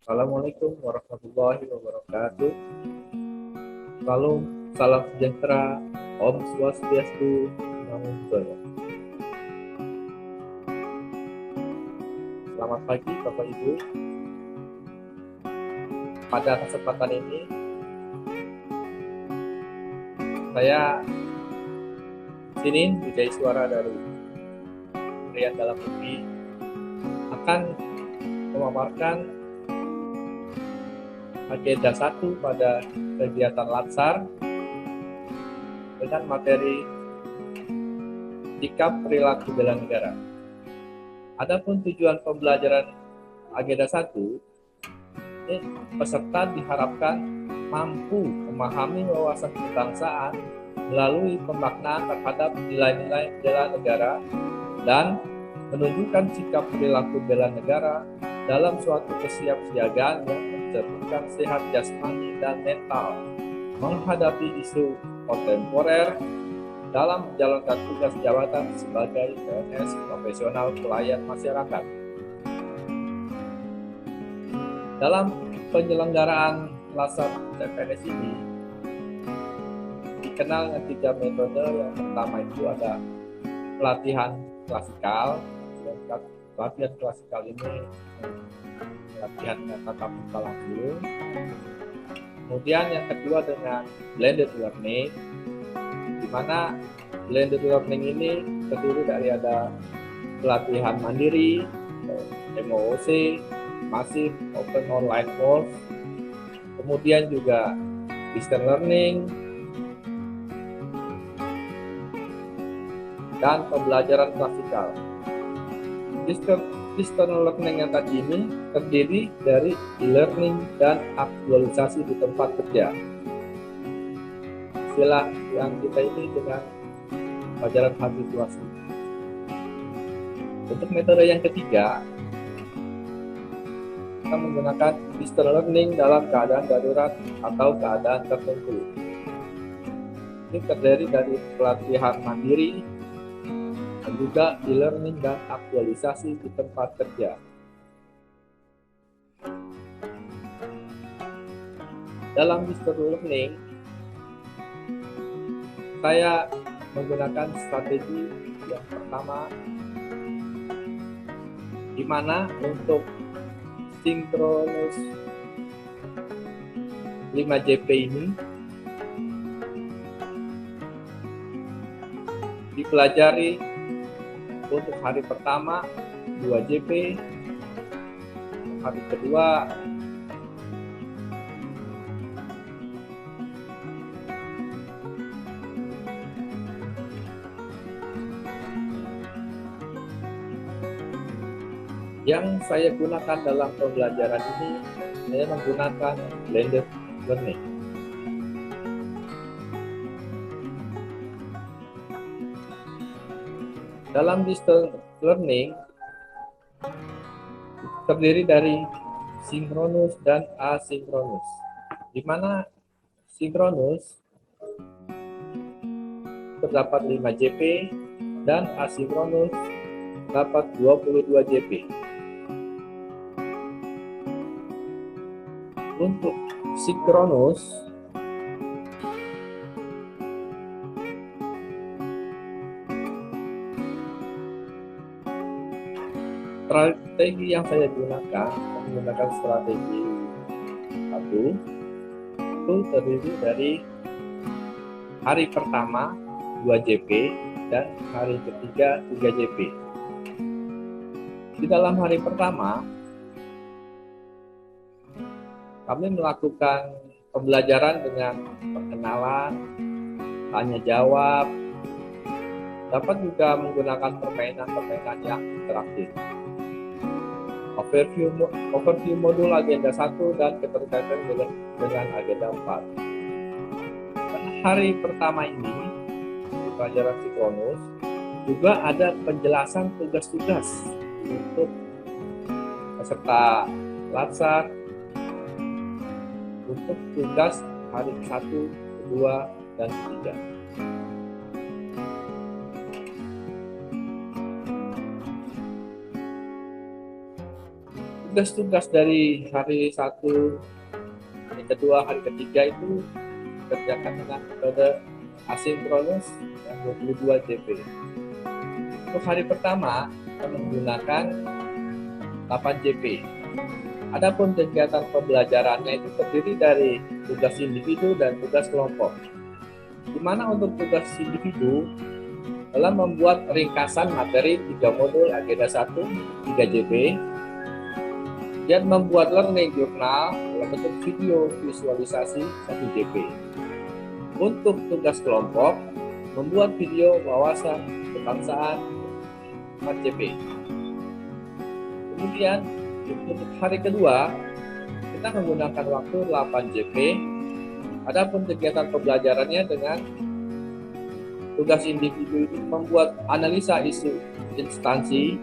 Assalamualaikum warahmatullahi wabarakatuh. Salam, salam sejahtera, Om Swastiastu, Namo Buddhaya. Selamat pagi Bapak Ibu. Pada kesempatan ini, saya Sinin Wijaya Suara dari Kementerian Dalam Negeri akan memaparkan agenda 1 pada kegiatan Latsar dengan materi sikap perilaku bela negara. Adapun tujuan pembelajaran agenda 1, ini peserta diharapkan mampu memahami wawasan kebangsaan melalui pemaknaan terhadap nilai-nilai bela negara dan menunjukkan sikap perilaku bela negara dalam suatu kesiapsiagaan yang mencerminkan sehat jasmani dan mental menghadapi isu kontemporer dalam menjalankan tugas jabatan sebagai PNS profesional pelayan masyarakat. Dalam penyelenggaraan Latsar CPNS ini dikenal dengan 3 metode. Yang pertama itu ada pelatihan klasikal. Pelatihan klasikal ini pelatihan tatap muka langsung. Kemudian yang kedua dengan blended learning, di mana blended learning ini terdiri dari ada pelatihan mandiri, MOOC, masif, open online course, kemudian juga distance learning, dan pembelajaran klasikal. Distance learning yang tadi ini terdiri dari e-learning dan aktualisasi di tempat kerja. Istilah yang kita ini dengan pelajaran habituasi. Untuk metode yang ketiga, kita menggunakan distance learning dalam keadaan darurat atau keadaan tertentu. Ini terdiri dari pelatihan mandiri, dan juga e-learning dan aktualisasi di tempat kerja. Dalam distance learning, saya menggunakan strategi yang pertama, di mana untuk sinkronus 5JP ini dipelajari untuk hari pertama 2JP, hari kedua yang saya gunakan dalam pembelajaran ini, saya menggunakan blended learning. Dalam distance learning terdiri dari sinkronus dan asinkronus, di mana sinkronus terdapat 5JP dan asinkronus terdapat 22JP. Untuk sinkronus, strategi yang saya gunakan menggunakan strategi 1 itu terdiri dari hari pertama 2JP dan hari ketiga 3JP. Di dalam hari pertama, kami melakukan pembelajaran dengan perkenalan, tanya jawab, dapat juga menggunakan permainan-permainan yang interaktif. Overview modul agenda 1 dan keterkaitan dengan agenda 4. Pada hari pertama ini, di pelajaran sinkronus, juga ada penjelasan tugas-tugas untuk peserta Latsar untuk tugas hari 1, 2, dan 3. tugas-tugas dari hari 1, hari kedua, hari ketiga itu dikerjakan dengan metode asinkronus yang 22 JP. Untuk hari pertama kita menggunakan 8 JP. Adapun kegiatan pembelajarannya itu terdiri dari tugas individu dan tugas kelompok. Di mana untuk tugas individu adalah membuat ringkasan materi 3 modul agenda 1 3 JP, dan membuat learning journal dalam bentuk video visualisasi 1 JP. Untuk tugas kelompok, membuat video wawasan kebangsaan 4 JP. Kemudian untuk hari kedua, kita menggunakan waktu 8 JP. Adapun kegiatan pembelajarannya dengan tugas individu itu membuat analisa isu instansi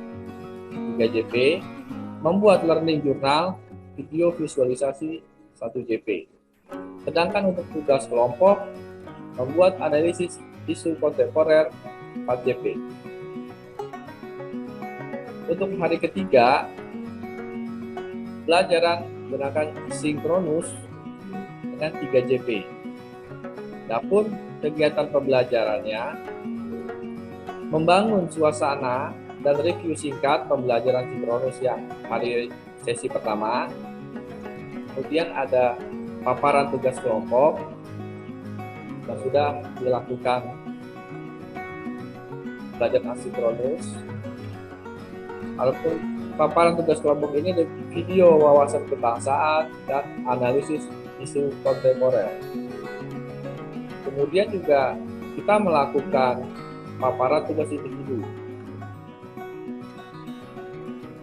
3 JP, membuat learning journal, video visualisasi 1 JP. Sedangkan untuk tugas kelompok, membuat analisis isu kontemporer 4 JP. Untuk hari ketiga, pelajaran menggunakan sinkronus dengan 3 JP. Adapun kegiatan pembelajarannya membangun suasana dan review singkat pembelajaran sinkronus yang hari sesi pertama. Kemudian ada paparan tugas kelompok yang sudah dilakukan pembelajaran asinkronus. Adapun paparan tugas kelompok ini ada video wawasan kebangsaan dan analisis isu kontemporer. Kemudian juga kita melakukan paparan tugas individu.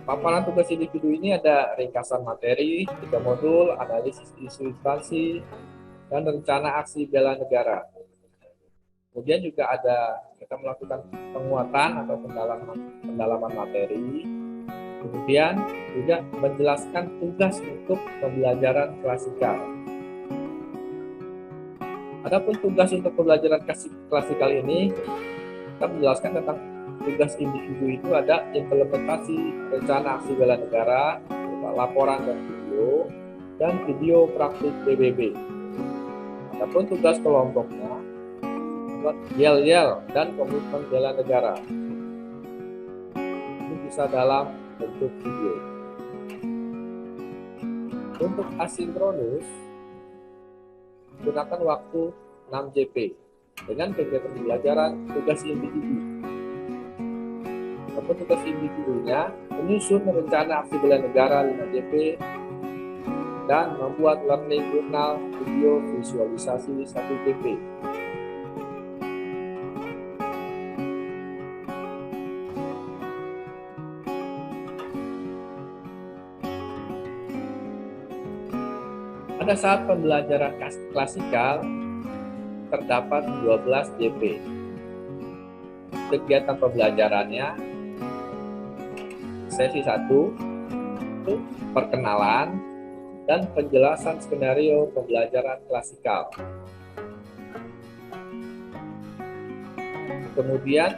Paparan tugas individu ini ada ringkasan materi, 3 modul, analisis isu instansi, dan rencana aksi bela negara. Kemudian juga ada kita melakukan penguatan atau pendalaman materi. Kemudian juga menjelaskan tugas untuk pembelajaran klasikal. Adapun tugas untuk pembelajaran klasikal ini, kita menjelaskan tentang tugas individu itu ada implementasi rencana aksi bela negara, laporan dan video praktik PBB. Adapun tugas kelompoknya, yel-yel dan komitmen bela negara. Ini bisa dalam bentuk video. Untuk asinkronus, gunakan waktu 6 JP dengan kegiatan pembelajaran tugas individu. Ataupun tugas individunya menyusun rencana aksi bela negara 5 JP dan membuat learning journal video visualisasi 1 JP. Pada saat pembelajaran klasikal terdapat 12 JP. Kegiatan pembelajarannya sesi 1 itu perkenalan dan penjelasan skenario pembelajaran klasikal. Kemudian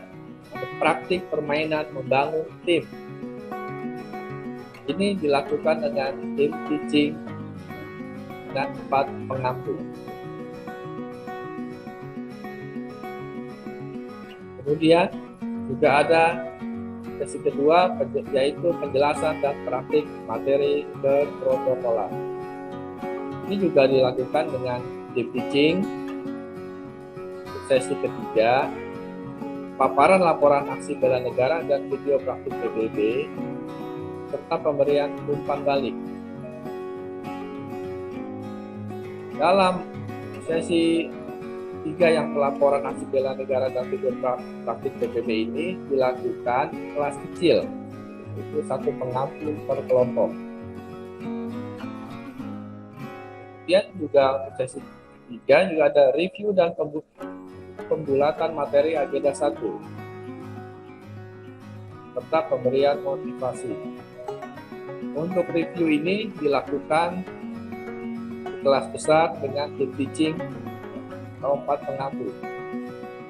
praktik permainan membangun tim. Ini dilakukan dengan tim teaching dan 4 pengampu. Kemudian juga ada sesi kedua, yaitu penjelasan dan praktik materi keprotokolan. Ini juga dilakukan dengan tim teaching. Sesi ketiga, paparan laporan aksi bela negara dan video praktik PBB, serta pemberian umpan balik. Dalam sesi 3 yang pelaporan aksi bela negara dan video praktik PBB ini dilakukan kelas kecil, itu 1 pengampu per kelompok. Kemudian juga sesi 3 juga ada review dan pembulatan materi agenda 1 serta pemberian motivasi. Untuk review ini dilakukan kelas besar dengan tim teaching atau 4 pengampu.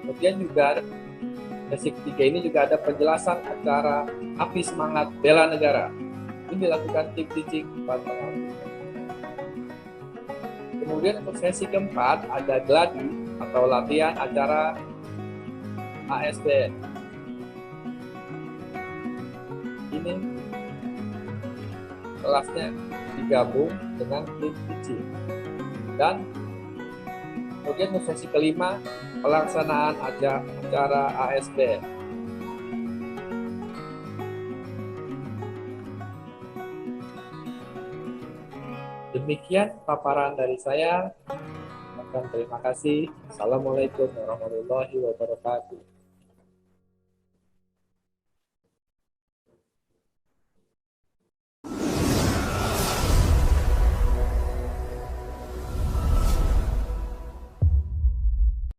Kemudian juga sesi ketiga ini juga ada penjelasan acara Api Semangat Bela Negara. Ini dilakukan tim teaching 4 pengalaman. Kemudian untuk sesi keempat ada gladi atau latihan acara ASBN. Ini kelasnya digabung dengan tim teaching. Dan kemudian untuk sesi kelima pelaksanaan acara ASBN. Demikian paparan dari saya. Dan terima kasih. Assalamualaikum warahmatullahi wabarakatuh.